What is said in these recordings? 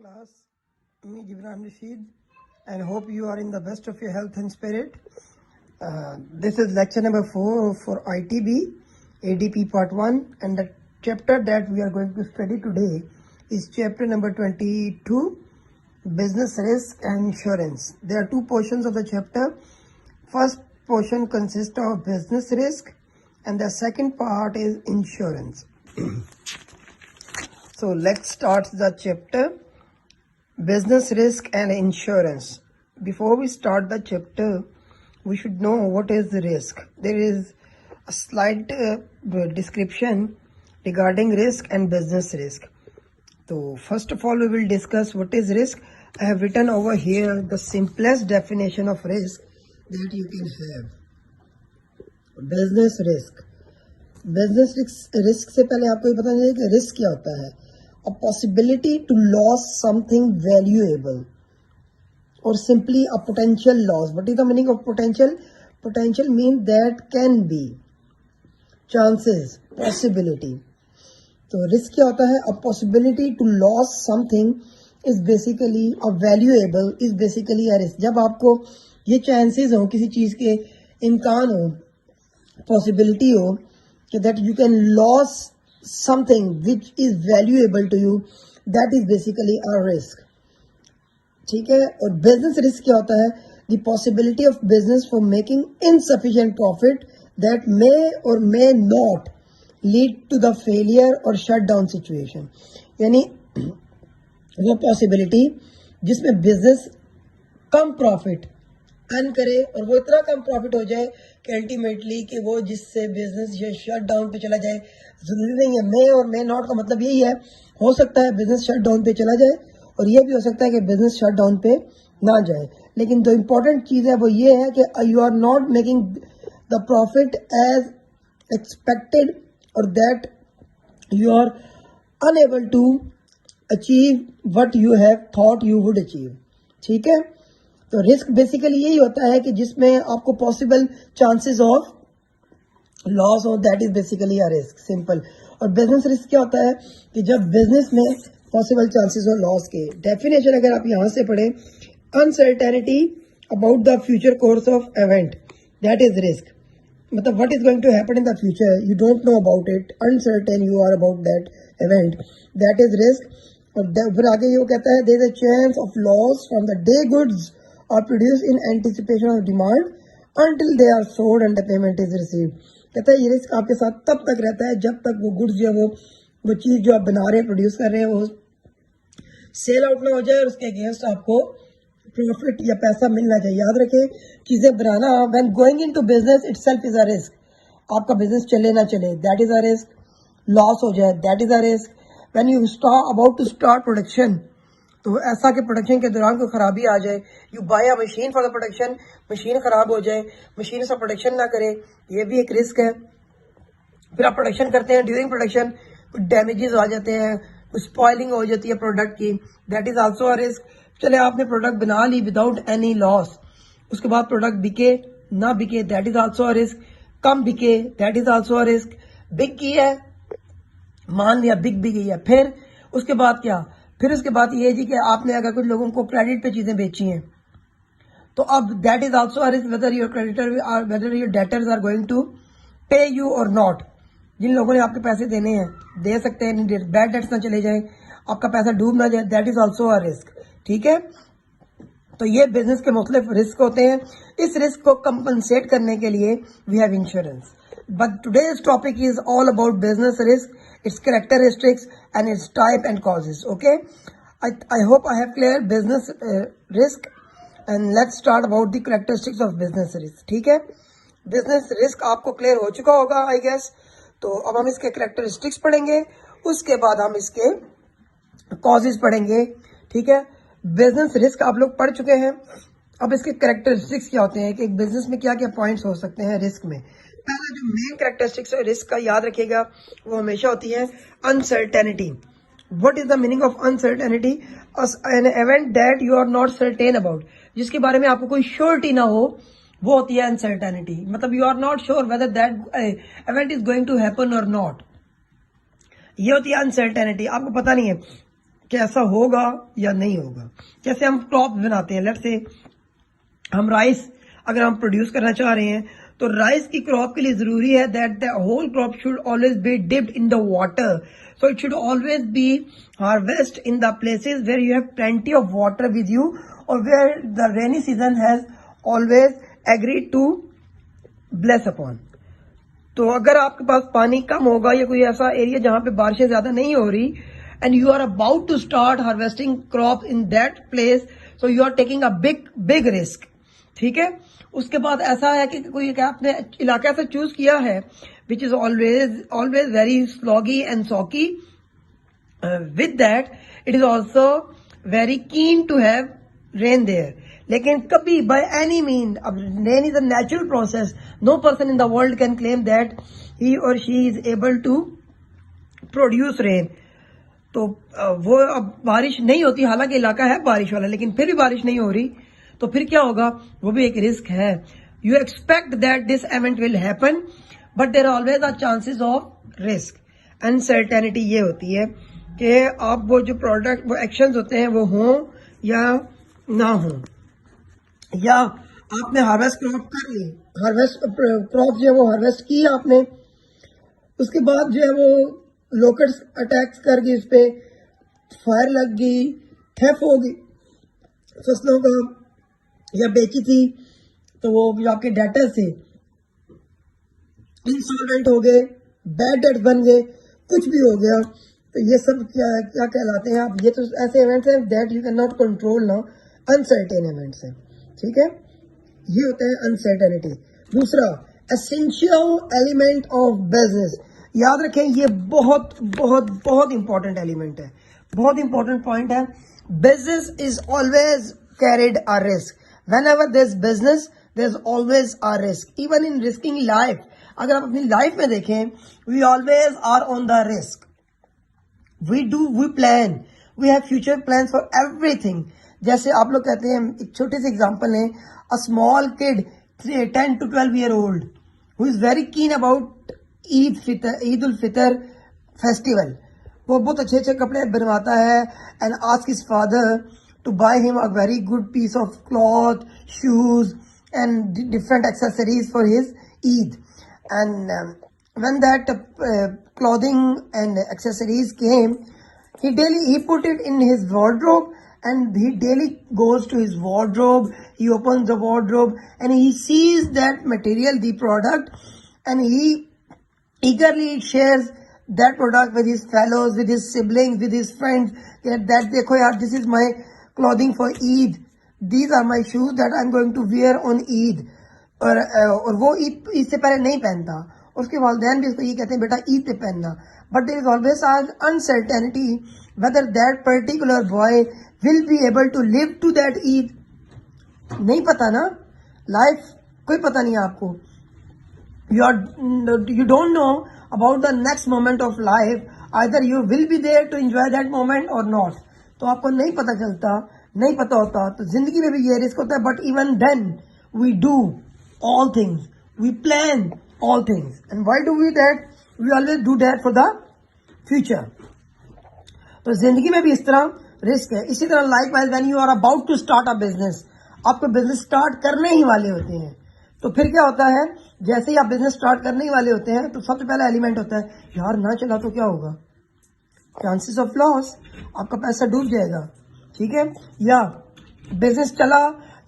class. Me, Gibran Rashid, and hope you are in the best of your health and spirit. This is lecture number 4 for ITB, ADP part 1, and the chapter that we are going to study today is chapter number 22, Business Risk and Insurance. There are two portions of the chapter. First portion consists of business risk and the second part is insurance. So let's start the chapter, business risk and insurance. Before we start the chapter, we should know what is the risk. There is a slight description regarding risk and business risk. So first of all, we will discuss what is risk. I have written over here the simplest definition of risk that you can have. Business risk. Business risk से पहले आपको ये पता चाहिए कि risk क्या होता है. A possibility to loss something valuable और simply a potential loss. What is the meaning of potential? Potential mean that can be, chances, possibility. तो रिस्क क्या होता है? A possibility to loss something is basically a valuable is basically a risk. जब आपको ये chances हो, किसी चीज के इम्कान हो, पॉसिबिलिटी हो that you can lose something which is valuable to you, that is basically a risk. ठीक है. और बिजनेस रिस्क क्या होता है? the possibility of business for making insufficient profit that may or may not lead to the failure or shutdown situation. यानी वो possibility जिसमें business कम profit earn करे और वो इतना कम प्रॉफिट हो जाए कि अल्टीमेटली कि वो जिससे बिजनेस ये शट डाउन पे चला जाए. जरूरी नहीं है, मे और मे नॉट का मतलब यही है. हो सकता है बिजनेस शट डाउन पे चला जाए और ये भी हो सकता है कि बिजनेस शट डाउन पे ना जाए. लेकिन जो इम्पोर्टेंट चीज है वो ये है कि you are not making the profit as expected और that you are unable to achieve what you have thought you would achieve. ठीक है. तो रिस्क बेसिकली यही होता है कि जिसमें आपको पॉसिबल चांसेस ऑफ लॉस हो, that is basically a risk, simple. और बिजनेस रिस्क क्या होता है कि जब बिजनेस में पॉसिबल चांसेस हो लॉस के. डेफिनेशन अगर आप यहां से पढ़ें, uncertainty about the future course of event, that is risk. मतलब what is going to happen in the future, you don't know about it, uncertain you are about that event, that is risk. और फिर आगे ये कहता है there is a chance of loss from the day goods or produced in anticipation of demand until they are sold and the payment is received. कहता है ये risk आपके साथ तब तक रहता है जब तक वो गुड्स जो है वो चीज जो आप बना रहे हैं, प्रोड्यूस कर रहे हैं, वो सेल आउट ना हो जाए और उसके अगेंस्ट आपको प्रॉफिट या पैसा मिलना चाहिए. याद रखें, चीजें बनाना when going into business itself is a risk. आपका बिजनेस चले ना चले, that is a risk. Loss हो जाए, that is a risk. When you about to start production, तो ऐसा कि प्रोडक्शन के दौरान कोई खराबी आ जाए, you buy a machine for the production, machine खराब हो जाए, मशीन से प्रोडक्शन ना करे, ये भी एक रिस्क है. फिर आप प्रोडक्शन करते हैं, ड्यूरिंग प्रोडक्शन कुछ डैमेजेस आ जाते हैं, कुछ स्पॉइलिंग हो जाती है प्रोडक्ट की, that is also a risk. चले आपने प्रोडक्ट बना ली विदाउट एनी लॉस, उसके बाद प्रोडक्ट बिके ना बिके, that is also a risk. कम बिके, that is also a risk. बिक की है, मान लिया बिक भी गई है, फिर उसके बाद क्या? फिर उसके बाद ये जी कि आपने अगर कुछ लोगों को क्रेडिट पे चीजें बेची हैं तो अब that is also a risk whether your creditor whether your debtors are going to pay you or not. जिन लोगों ने आपके पैसे देने हैं दे सकते हैं, बैड डेट्स ना चले जाए, आपका पैसा डूब ना जाए, that is also a risk. ठीक है. तो ये बिजनेस के मुख्तलिफ रिस्क होते हैं. इस रिस्क को कंपनसेट करने के लिए we have insurance. But today's topic is all about business risk, its characteristics and its type and causes. Okay, I hope I have clear business risk, and let's start about the characteristics of business risk. ठीक है. Business risk आपको clear हो चुका होगा I guess. तो अब हम इसके characteristics पढ़ेंगे, उसके बाद हम इसके causes पढ़ेंगे. ठीक है. बिजनेस रिस्क आप लोग पढ़ चुके हैं. अब इसके characteristics क्या होते हैं कि एक बिजनेस में क्या क्या पॉइंट्स हो सकते हैं रिस्क में. पहला जो मेन कैरेक्टरिस्टिक्स है रिस्क का, याद रखिएगा, वो हमेशा होती है uncertainty. What is the meaning of uncertainty? An event that you are not certain about, जिसके बारे में आपको कोई श्योरिटी ना हो, वो होती है अनसर्टेनिटी. मतलब you are not sure whether that event is going to happen or not. ये होती है अनसर्टेनिटी. आपको पता नहीं है कि ऐसा होगा या नहीं होगा। जैसे हम क्रॉप बनाते हैं, लेट्स से हम राइस अगर हम प्रोड्यूस करना चाह रहे हैं, तो राइस की क्रॉप के लिए जरूरी है that the whole crop should always be dipped in the water, so it should always be harvest in the places where you have plenty of water with you, और where the rainy season has always agreed to bless upon. तो अगर आपके पास पानी कम होगा या कोई ऐसा area जहां पे बारिशें ज्यादा नहीं हो रही, and you are about to start harvesting crop in that place, so you are taking a big risk. ठीक है, उसके बाद ऐसा है कि कोई आपने इलाका ऐसा चूज किया है विच इज ऑलवेज वेरी स्लॉगी and soaky, with that it is also very keen to have rain there. लेकिन कभी बाय एनी मीन, अब rain is a natural process, no person in the world can claim that he और she is able to produce rain. तो वो अब बारिश नहीं होती, हालांकि इलाका है बारिश वाला, लेकिन फिर भी बारिश नहीं हो रही, तो फिर क्या होगा, वो भी एक रिस्क है। You expect that this event will happen, but there are always are chances of risk. Uncertainty ये होती है कि आप वो जो प्रोडक्ट, वो एक्शंस होते हैं वो हों या ना हो, या आपने हार्वेस्ट क्रॉप कर ली, हार्वेस्ट क्रॉप जो है वो हार्वेस्ट की आपने, उसके बाद जो है वो लोकट्स अटैक्स कर गई, उस पर फायर लग गई, थेफ हो गई फसलों का, या बेची थी तो वो जो आपके डेटर्स थे इंसॉल्वेंट हो गए, बैड डेट्स बन गए, कुछ भी हो गया, तो ये सब क्या कहलाते हैं आप, ये तो ऐसे इवेंट्स हैं that you can not control now, uncertain events हैं। ठीक है, ये होता है अनसर्टेनिटी। दूसरा, एसेंशियल एलिमेंट ऑफ बिजनेस, याद रखें ये बहुत बहुत बहुत इंपॉर्टेंट एलिमेंट है, बहुत इंपॉर्टेंट पॉइंट है। Business is always carried a risk, whenever there's business there's always a risk, even in risking life। अगर आप अपनी लाइफ में देखें, we always are on the risk, we plan, we have future plans for everything। जैसे आप लोग कहते हैं, एक छोटी सी एग्जांपल है, a small kid 10 to 12 year old who is very keen about Eid ul Fitr festival, वो बहुत अच्छे अच्छे कपड़े बनवाता है and ask his father to buy him a very good piece of cloth, shoes and different accessories for his Eid। And when that clothing and accessories came, he put it in his wardrobe, and he daily goes to his wardrobe, he opens the wardrobe and he sees that material, the product, and he eagerly shares that product with his fellows, with his siblings, with his friends, that dekho yaar, this is my clothing for Eid, these are my shoes that I'm going to wear on Eid। और वो ईद से पहले नहीं पहनता, उसके वालिदैन भी उसको ये कहते हैं बेटा ईद पे पहनना, but there is always uncertainty whether that particular boy will be able to live to that Eid. नहीं पता ना, लाइफ कोई पता नहीं है आपको, you don't know about the next moment of life, either you will be there to enjoy that moment or not। तो आपको नहीं पता चलता, नहीं पता होता, तो जिंदगी में भी ये रिस्क होता है। But even then we do all things, we plan all things, and why do we that, we always do that for the future. तो जिंदगी में भी इस तरह रिस्क है। इसी तरह likewise when you are about to start a business, आपको बिजनेस स्टार्ट करने ही वाले होते हैं, तो फिर क्या होता है, जैसे ही आप बिजनेस स्टार्ट करने ही वाले होते हैं, तो सबसे पहला एलिमेंट होता है यार ना चला तो क्या होगा, चांसेस ऑफ लॉस, आपका पैसा डूब जाएगा। ठीक है, या बिजनेस चला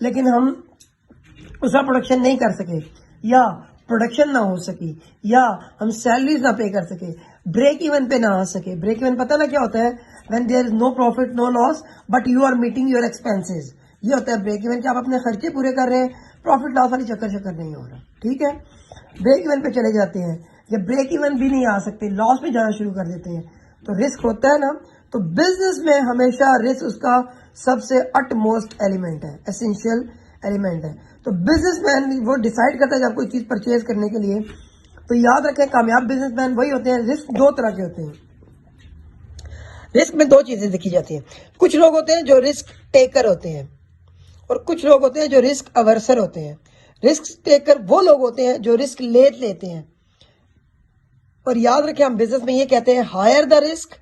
लेकिन हम उसका प्रोडक्शन नहीं कर सके, या प्रोडक्शन ना हो सकी, या हम सैलरीज ना पे कर सके, ब्रेक इवन पे ना आ सके। ब्रेक इवन पता ना क्या होता है, when there is no profit no loss but you are meeting your expenses, ये होता है ब्रेक इवन, कि आप अपने खर्चे पूरे कर रहे हैं, प्रॉफिट लॉस वाली चक्कर नहीं हो रहा। ठीक है, ब्रेक इवन पे चले जाते हैं, या ब्रेक इवन भी नहीं आ सकते, लॉस में जाना शुरू कर देते हैं, तो रिस्क होता है ना। तो बिजनेस में हमेशा रिस्क उसका सबसे अटमोस्ट एलिमेंट है, एसेंशियल एलिमेंट है। तो बिजनेसमैन वो डिसाइड करता है जब कोई चीज परचेज करने के लिए, तो याद रखें कामयाब बिजनेसमैन वही होते हैं। रिस्क दो तरह के होते हैं, रिस्क में दो चीजें देखी जाती हैं। कुछ लोग होते हैं जो रिस्क टेकर होते हैं, और कुछ लोग होते हैं जो रिस्क अवर्सर होते हैं। रिस्क टेकर वो लोग होते हैं जो रिस्क लेते हैं। और याद रखें हम बिजनेस में ये कहते हैं higher the risk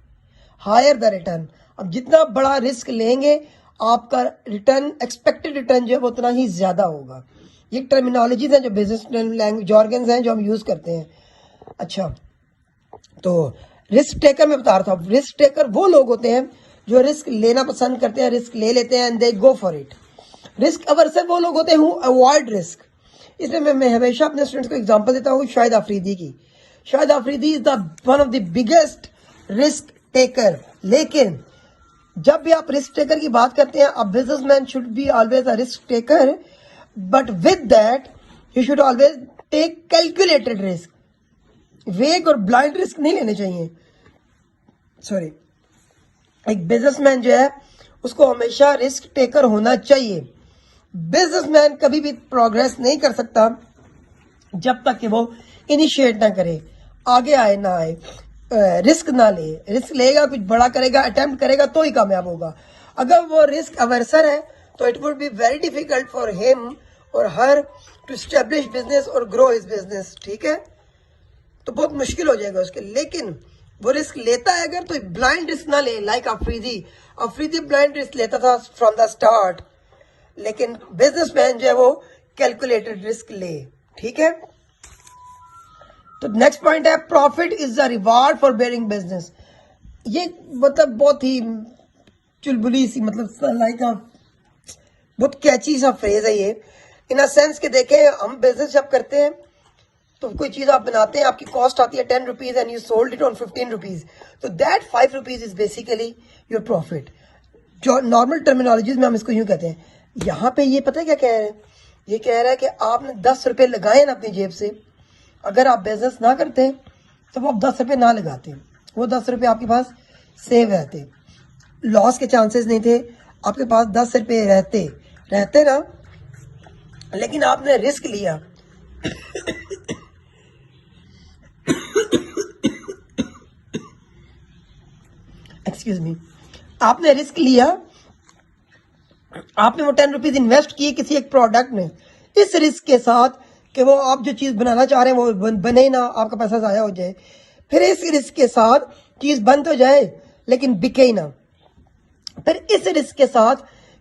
higher the return. अब जितना बड़ा रिस्क लेंगे आपका रिटर्न, एक्सपेक्टेड रिटर्न जो है वो उतना ही ज्यादा होगा। ये टर्मिनोलॉजीज हैं जो बिजनेस लैंग्वेज जॉर्गन्स हैं जो हम यूज करते हैं। अच्छा, तो रिस्क टेकर मैं बता रहा था, रिस्क टेकर वो लोग होते हैं जो रिस्क लेना पसंद करते हैं, रिस्क ले लेते हैं and they go for it. Risk averser वो लोग होते हैं हु अवॉइड रिस्क। इसमें मैं हमेशा अपने स्टूडेंट्स को एग्जांपल देता हूँ शाहिद आफरीदी की। Shahid Afridi is the one of the biggest risk taker. लेकिन जब भी आप रिस्क टेकर की बात करते हैं, a businessman should be always a risk taker, but with that you should always take calculated risk. Vague और ब्लाइंड रिस्क नहीं लेने चाहिए। सॉरी, एक बिजनेसमैन जो है उसको हमेशा रिस्क टेकर होना चाहिए। बिजनेसमैन कभी भी प्रोग्रेस नहीं कर सकता जब तक कि वो इनिशिएट ना करे, आगे आए ना आए, रिस्क ना ले। रिस्क लेगा, कुछ बड़ा करेगा, अटेम्प्ट करेगा तो ही कामयाब होगा। अगर वो रिस्क अवर्सर है तो it would be very difficult for him और हर टू एस्टेब्लिश बिजनेस और ग्रो हिज बिजनेस। ठीक है, तो बहुत मुश्किल हो जाएगा उसके। लेकिन वो रिस्क लेता है अगर, तो ब्लाइंड रिस्क ना ले। लाइक अफरीदी ब्लाइंड रिस्क लेता था फ्रॉम द स्टार्ट, लेकिन बिजनेसमैन जो है वो कैलकुलेटेड रिस्क ले। ठीक है, तो नेक्स्ट पॉइंट है profit is the reward for bearing business. ये मतलब बहुत ही चुलबुली सी, मतलब लाइक बहुत कैची सा फ्रेज है ये, इन अ सेंस के देखें हम बिजनेस जब करते हैं तो कोई चीज आप बनाते हैं, आपकी कॉस्ट आती है 10 rupees and you sold it on 15 rupees, तो that 5 rupees is basically your profit. जो नॉर्मल टर्मिनोलॉजीज में हम इसको यूं कहते हैं। यहाँ पे ये पता है क्या कह रहे हैं, ये कह रहा है कि आपने 10 रुपए लगाए ना अपनी जेब से, अगर आप बिजनेस ना करते तो वो आप 10 रुपए ना लगाते, वो 10 रुपए आपके पास सेव रहते, लॉस के चांसेस नहीं थे, आपके पास 10 रुपए रहते ना। लेकिन आपने रिस्क लिया एक्सक्यूज मी, आपने रिस्क लिया, आपने वो 10 रुपीज इन्वेस्ट किए किसी एक प्रोडक्ट में, इस रिस्क के साथ कि वो आप जो चीज बनाना चाह रहे हैं वो बने ना, आपका पैसा जाया हो जाए। फिर इस रिस्क के साथ चीज बन तो जाए लेकिन बिके ही ना। फिर इस रिस्क के साथ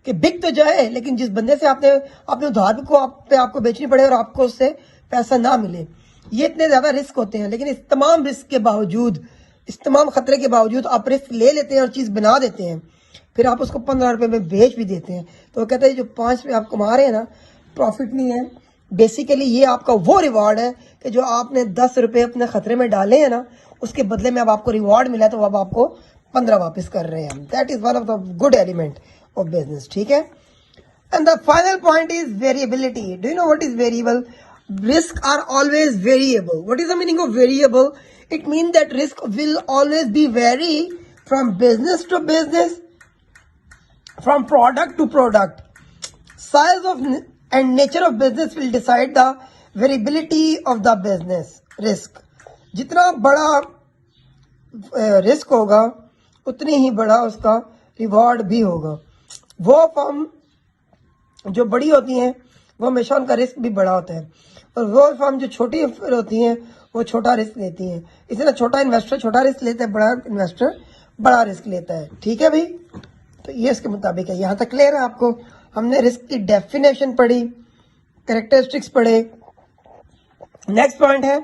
कि बिक तो जाए लेकिन जिस बंदे से आपने उधार को आपको बेचनी पड़े और आपको उससे पैसा ना मिले। ये इतने ज्यादा रिस्क होते हैं। लेकिन इस तमाम रिस्क के बावजूद, इस तमाम खतरे के बावजूद आप रिस्क ले लेते हैं और चीज बना देते हैं, फिर आप उसको 15 रुपए में बेच भी देते हैं। तो वो कहते हैं जो 5 रुपए आप कमा रहे हैं ना, प्रॉफिट नहीं है, बेसिकली ये आपका वो रिवॉर्ड है कि जो आपने 10 रुपए अपने खतरे में डाले हैं ना, उसके बदले में अब आपको रिवॉर्ड मिला तो अब आपको 15 वापस कर रहे हैं। That is one of the good element of business. ठीक है, and the final point is variability. Do you know what is variable? Risk are always variable. What is the meaning of variable? It means that risk will always be vary from business to business, from product to product. Size of and nature of business will decide the variability of the business risk. जितना बड़ा risk होगा उतनी ही बड़ा उसका reward भी होगा। वो firm जो बड़ी होती हैं वो हमेशा उनका रिस्क भी बड़ा होता है, और वो फर्म जो छोटी होती हैं वो छोटा रिस्क लेती हैं। इसलिए छोटा इन्वेस्टर छोटा रिस्क लेता है, बड़ा इन्वेस्टर बड़ा रिस्क लेता है। ठीक है भाई, तो ये इसके मुताबिक है। यहाँ तक क्लियर है आपको? हमने रिस्क की डेफिनेशन पढ़ी, कैरेक्टरिस्टिक्स पढ़े। नेक्स्ट पॉइंट है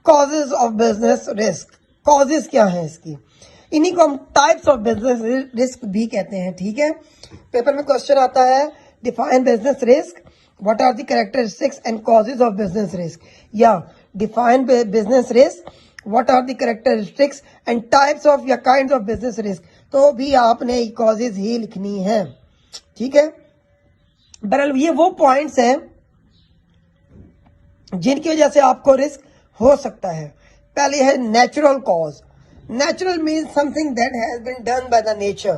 causes of business risk. Causes क्या है इसकी? इन्हीं को हम टाइप्स ऑफ बिजनेस रिस्क भी कहते हैं। ठीक है, पेपर में क्वेश्चन आता है define business risk, what are the characteristics and causes of business risk, या define business risk, what are the characteristics and types of या kinds of business risk, तो भी आपने causes ही लिखनी है। ठीक है, बहरहाल ये वो पॉइंट्स हैं जिनकी वजह से आपको रिस्क हो सकता है। पहले है natural cause. Natural means something that has been done by the nature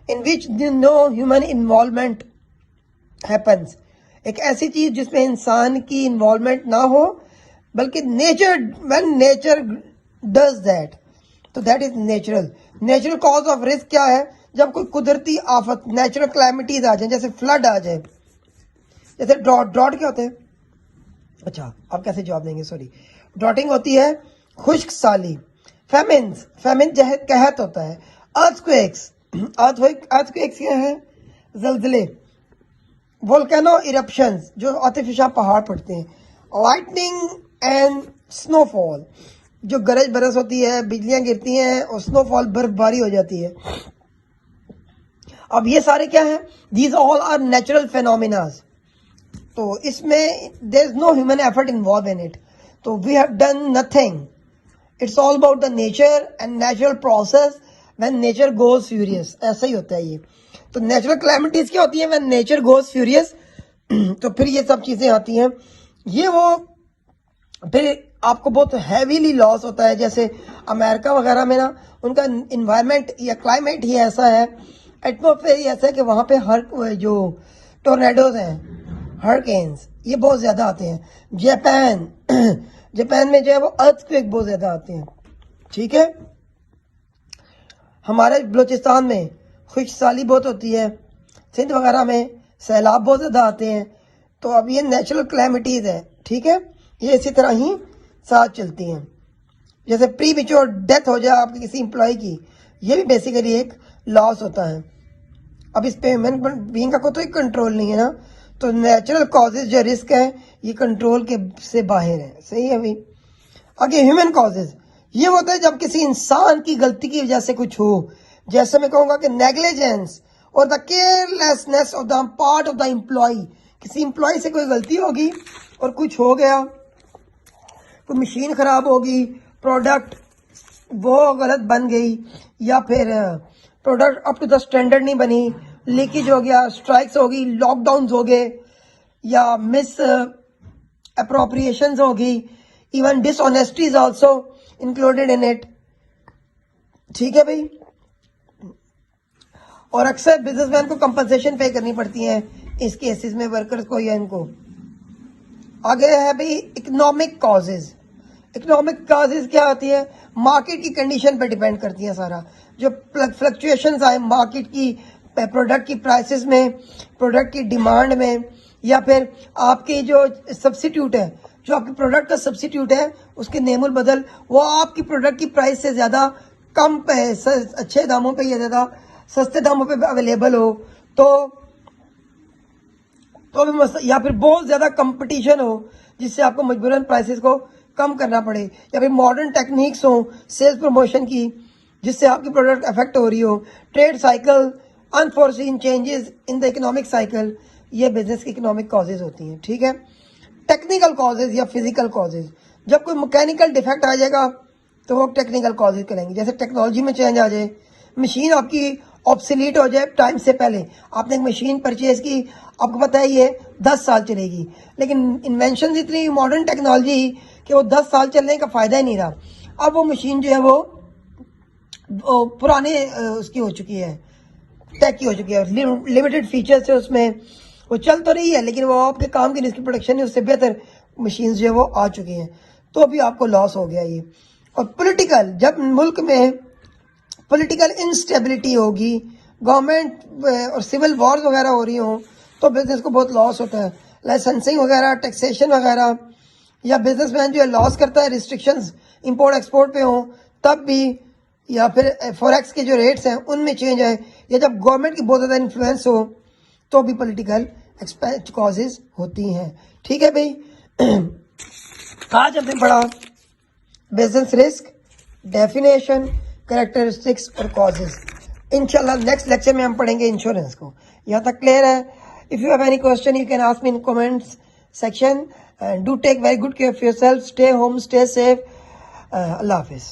in which no human involvement happens. एक ऐसी चीज जिसमें इंसान की इन्वॉल्वमेंट ना हो, बल्कि nature, when nature does that, तो that is natural. Natural cause of risk क्या है? जब कोई कुदरती आफत, नेचुरल क्लैमिटीज आ जाए, जैसे फ्लड आ जाए, जैसे ड्रॉट। ड्रॉट क्या होते हैं? अच्छा, आप कैसे जवाब देंगे? सॉरी, ड्रॉटिंग होती है खुश्क साली। फेमिन कहत होता है। अर्थक्वेक्स, अर्थक्वेक्स क्या है? जलजले, वोल्केनो इरप्शंस जो आतिफिशा पहाड़ पड़ते हैं, लाइटनिंग एंड स्नोफॉल जो गरज बरस होती है, बिजलियां गिरती हैं और स्नोफॉल बर्फबारी हो जाती है। अब ये सारे क्या है? These all are natural phenomenas. तो इसमें there is no human effort involve in it, तो we have done nothing. It's all about the nature and natural process when nature goes furious. ऐसा ही होता है ये। तो नेचुरल क्लैमिटीज क्या होती है? व्हेन नेचर गोज फ्यूरियस तो फिर ये सब चीजें आती हैं। ये वो फिर आपको बहुत हैवीली लॉस होता है। जैसे अमेरिका वगैरह में ना उनका इन्वायरमेंट या क्लाइमेट ही ऐसा है, एटमोसफेयर ही ऐसा है कि वहाँ पे हर जो टोर्नेडोज हैं, हरिकेन्स, ये बहुत ज़्यादा आते हैं। जापान में जो है वो अर्थक्वेक बहुत ज़्यादा आते हैं। ठीक है, हमारे बलूचिस्तान में खुशसाली बहुत होती है, सिंध वगैरह में सैलाब बहुत ज़्यादा आते हैं। तो अब ये नेचुरल क्लैमिटीज़ है। ठीक है, ये इसी तरह ही साथ चलती हैं। जैसे प्री मेच्योर डेथ हो जाए आपकी किसी एम्प्लॉय की, ये भी बेसिकली एक लॉस होता है। अब इस पे ह्यूमन बीइंग का कोई कंट्रोल नहीं है ना, तो नेचुरल कॉजेज जो रिस्क है ये कंट्रोल के से बाहर है। सही है भाई। आगे ह्यूमन कॉजेज, ये होता है जब किसी इंसान की गलती की वजह से कुछ हो। जैसे मैं कहूँगा कि नेग्लिजेंस और the carelessness of the part of the employ. किसी एम्प्लॉय से कोई गलती होगी और कुछ हो गया, तो मशीन खराब होगी, प्रोडक्ट वो गलत बन गई, या फिर product up to the standard नहीं बनी, लीकेज हो गया, स्ट्राइक्स होगी, लॉकडाउन हो गए, या मिस अप्रोप्रिएशंस होगी, even dishonesty is also included in it. ठीक है भाई। और अक्सर बिजनेसमैन को कंपनसेशन पे करनी पड़ती है इस केसेस में, वर्कर्स को या इनको। आगे है भाई इकोनॉमिक कॉजेज। इकोनॉमिक कॉजेज क्या होती है? मार्केट की कंडीशन पर डिपेंड करती है सारा। जो फ्लक्चुएशंस आए मार्केट की, प्रोडक्ट की प्राइसेस में, प्रोडक्ट की डिमांड में, या फिर आपके जो सब्सिट्यूट है, जो आपके प्रोडक्ट का सब्सिट्यूट है उसके नेमुल बदल वो आपकी प्रोडक्ट की प्राइस से ज़्यादा कम पे, अच्छे दामों पे या ज़्यादा सस्ते दामों पे अवेलेबल हो, तो भी, या फिर बहुत ज़्यादा कंपटीशन हो जिससे आपको मजबूरन प्राइसेस को कम करना पड़े, या फिर मॉडर्न टेक्निक्स हो सेल्स प्रमोशन की जिससे आपकी प्रोडक्ट अफेक्ट हो रही हो, trade cycle, unforeseen changes in the economic cycle, ये बिजनेस की इकोनॉमिक कॉजेज होती हैं। ठीक है। टेक्निकल कॉजेज या फिजिकल कॉजेज, जब कोई मैकेनिकल डिफेक्ट आ जाएगा तो वो टेक्निकल कॉजेज करेंगे। जैसे टेक्नोलॉजी में चेंज आ जाए, मशीन आपकी ऑब्सोलीट हो जाए टाइम से पहले। आपने एक मशीन परचेज की, आपको पता है ये 10 साल चलेगी, लेकिन इन्वेंशन इतनी मॉडर्न टेक्नोलॉजी कि वो 10 साल चलने का फ़ायदा ही नहीं रहा। अब वो मशीन जो है वो पुराने उसकी हो चुकी है, टेक की हो चुकी है, लिमिटेड फीचर्स है उसमें, वो चल तो रही है लेकिन वो आपके काम की जिसकी प्रोडक्शन है उससे बेहतर मशीन जो है वो आ चुकी हैं, तो अभी आपको लॉस हो गया ये। और पॉलिटिकल, जब मुल्क में पॉलिटिकल इंस्टेबिलिटी होगी, गवर्नमेंट और सिविल वॉर्स वगैरह हो रही हों, तो बिजनेस को बहुत लॉस होता है। लाइसेंसिंग वगैरह, टैक्सेशन वगैरह, या बिजनेसमैन जो है लॉस करता है, रिस्ट्रिक्शंस इंपोर्ट एक्सपोर्ट पे हों तब भी, या फिर फॉरेक्स के जो रेट्स हैं उनमें चेंज है, या जब गवर्नमेंट की बहुत ज़्यादा इन्फ्लुएंस हो तो भी पॉलिटिकल कॉजेज होती हैं। ठीक है भाई। आज हमने पढ़ा बिजनेस रिस्क, डेफिनेशन, कैरेक्टरिस्टिक्स और कॉजेज। इंशाल्लाह नेक्स्ट लेक्चर में हम पढ़ेंगे इंश्योरेंस को। यहाँ तक क्लियर है? If you have any question you can ask me in comments section. Do take very good care of yourself, stay home, stay safe. अल्लाह हाफिज़।